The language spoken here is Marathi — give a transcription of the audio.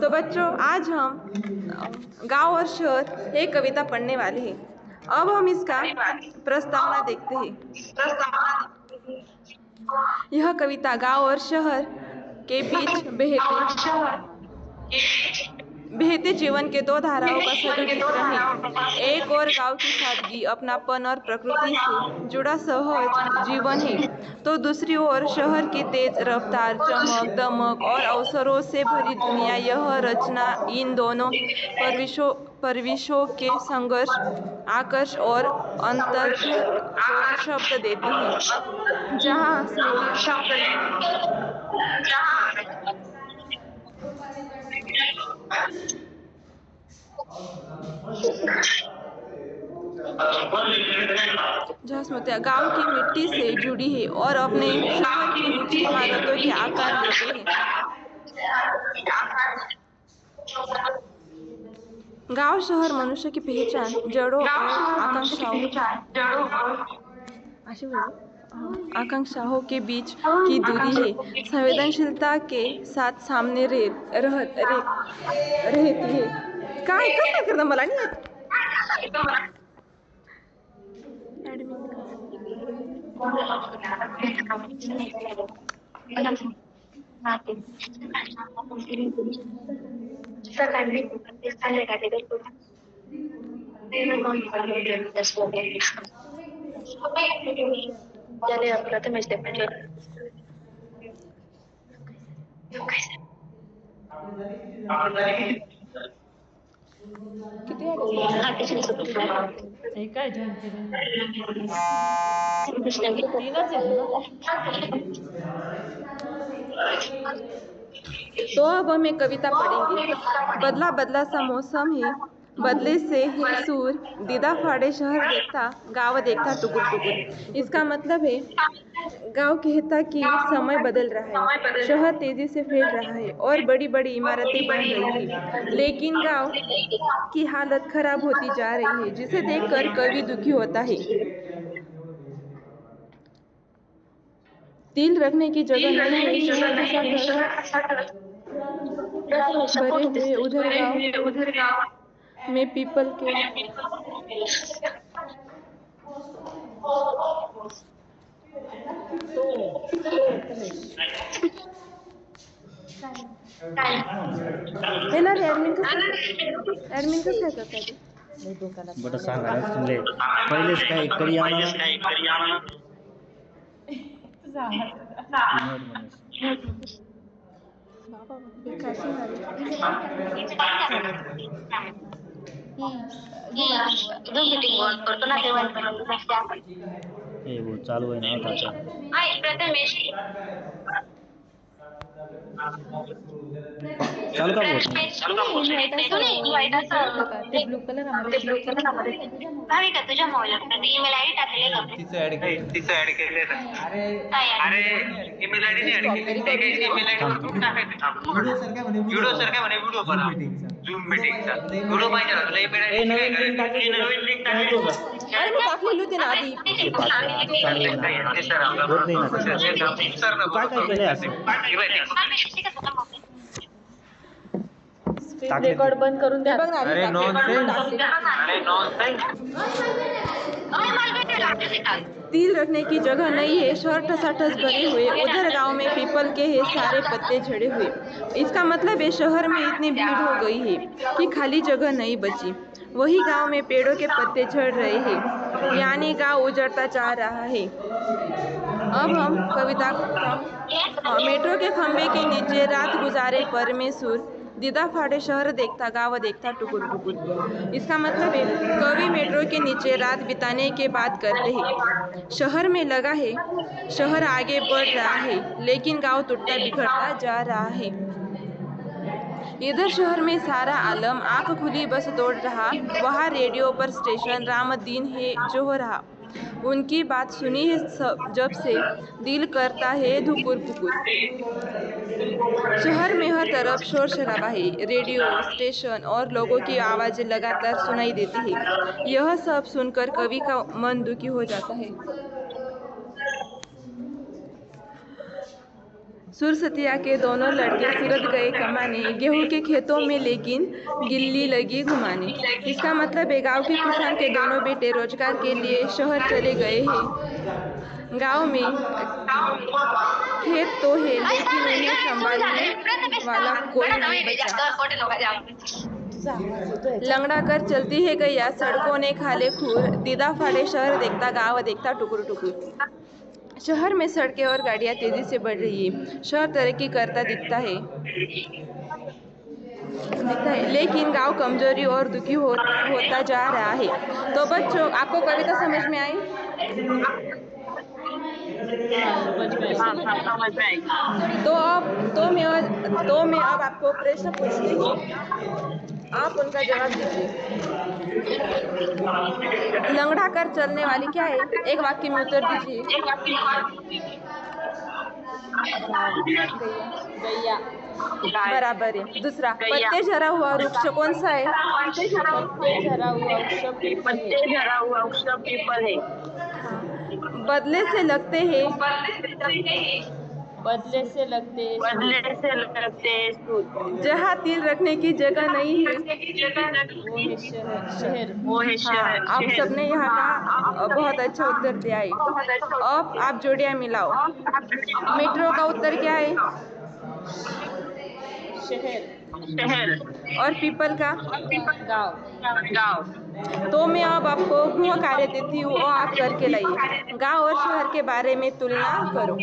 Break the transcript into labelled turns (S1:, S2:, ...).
S1: तो बच्चों, आज हम गांव और शहर एक कविता पढ़ने वाले हैं। अब हम इसका प्रस्तावना देखते हैं। यह कविता गांव और शहर के बीच बहते जीवन के दो धाराओं का सजल चित्रण है। एक और गांव की सादगी, अपनापन और प्रकृति से जुड़ा सहज जीवन है, तो दूसरी ओर शहर की तेज रफ्तार, चमक दमक और अवसरों से भरी दुनिया। यह रचना इन दोनों परिवेशों के संघर्ष, आकर्ष और अंतर्थ को शब्द देती है। जहाँ स्मृतियाँ गांव की मिट्टी से जुड़ी है और अपने शहर की ऊंची इमारतों के आकार लेते हैं। गांव शहर मनुष्य की पहचान, जड़ों और आकांक्षाओं के बीच की दूरी है। संवेदनशीलता के साथ सामने रहती है। काय करता मला नाही येत. किती
S2: काय जॉईन केलं तीनच आहेत ना.
S1: तो अब हम एक कविता पढ़ेंगे। बदला बदला सा मौसम है, बदले से है सूर, दीदा फाड़े शहर देखता, गाँव देखता टुकुर टुकुर। इसका मतलब है, गांव कहता कि समय बदल रहा है, शहर तेजी से फैल रहा है और बड़ी बड़ी इमारतें बन रही है, लेकिन गांव की हालत खराब होती जा रही है, जिसे देखकर कवि दुखी होता है। तिल रखने की जगह नहीं है, भरे हुए उधर गांव में पीपल के येणार ऍडमिन कसं काय करता ते
S3: बरं सांगा ना तुमले पहिलेच काय करी आणा ए वो चालू आहे ना आता चालू का बोल
S2: ते ब्लू कलर
S4: नाही का तुझ्या मोबाईलवर ईमेल आयडी टाकले का तिचं ऍड केले अरे ईमेल आयडी नाही ऍड केली ईमेल आयडी वर ग्रुप टाकायचं व्हिडिओ सारखा म्हणे व्हिडिओ बना झूम मीटिंगचा व्हिडिओ पाहिजे ना तुला ईमेल आयडी नवीन लिंक टाकली
S1: अरे मी टाकलेली होती ना आधी.
S4: सर
S3: काय केलंय असं
S2: रेकॉर्ड बंद करून द्या.
S1: बघ ना, आधी तिल रखने की जगह नहीं है, शहर ठसाठस भरे हुए, उधर गांव में पीपल के है सारे पत्ते झड़े हुए। इसका मतलब है, शहर में इतनी भीड़ हो गई है कि खाली जगह नहीं बची। वही गांव में पेड़ों के पत्ते झड़ रहे हैं, यानी गांव उजड़ता जा रहा है। अब हम कविता मेट्रो के खंबे के नीचे रात गुजारे परमेश्वर, दीदा फाड़े शहर देखता, गाँव देखता टुकुर टुकुर। इसका मतलब है, कवि मेट्रो के नीचे रात बिताने के बाद करते हैं। शहर में लगा है, शहर आगे बढ़ रहा है, लेकिन गांव टूटता बिखरता जा रहा है। इधर शहर में सारा आलम आंख खुली बस दौड़ रहा, वहाँ रेडियो पर स्टेशन रामदीन है जो हो रहा। उनकी बात सुनी है जब से दिल करता है धुकुर पुकुर। शहर में हर तरफ शोर शराबा है, रेडियो स्टेशन और लोगों की आवाज़ें लगातार सुनाई देती है। यह सब सुनकर कवि का मन दुखी हो जाता है। सुरसतिया के दोनों लड़के सूरत गए कमाने, गेहूं के खेतों में लेकिन गिल्ली लगी घुमाने। इसका मतलब है गांव के किसान के दोनों बेटे रोजगार के लिए शहर चले गए हैं। गांव में खेत तो है लेकिन उन्हें संभालने वाला कोई नहीं बचा। लंगड़ा कर चलती है गैया, सड़कों ने खाले खूर, दीदा फाड़े शहर देखता, गाँव देखता टुकुर टुकुर। शहर में सड़कें और गाड़ियां तेजी से बढ़ रही है, शहर तरक्की करता दिखता है, लेकिन गांव कमजोरी और दुखी होता जा रहा है। तो बच्चों, आपको कविता समझ में आई? तो मैं अब आपको प्रश्न पूछती हूँ, आप उनका जवाब दीजिए। लंगड़ा कर चलने वाली क्या है? एक वाक्य में उत्तर दीजिए।
S2: गैया।
S1: बराबर है। दूसरा, पत्ते झरा हुआ वृक्ष कौन सा है?
S2: पत्ते झरा हुआ वृक्ष पीपल है।
S1: बदले से लगते हैं सूद। जहाँ तिल रखने की जगह नहीं है वो है शहर। आप सबने यहाँ का बहुत अच्छा उत्तर दिया है। अब आप जोड़ियाँ मिलाओ। मेट्रो का उत्तर क्या है? शहर। और पीपल का? गाँव। तो मैं अब आपको गृह कार्य देती हूँ, वो आप करके लाइए। गाँव और शहर के बारे में तुलना करो।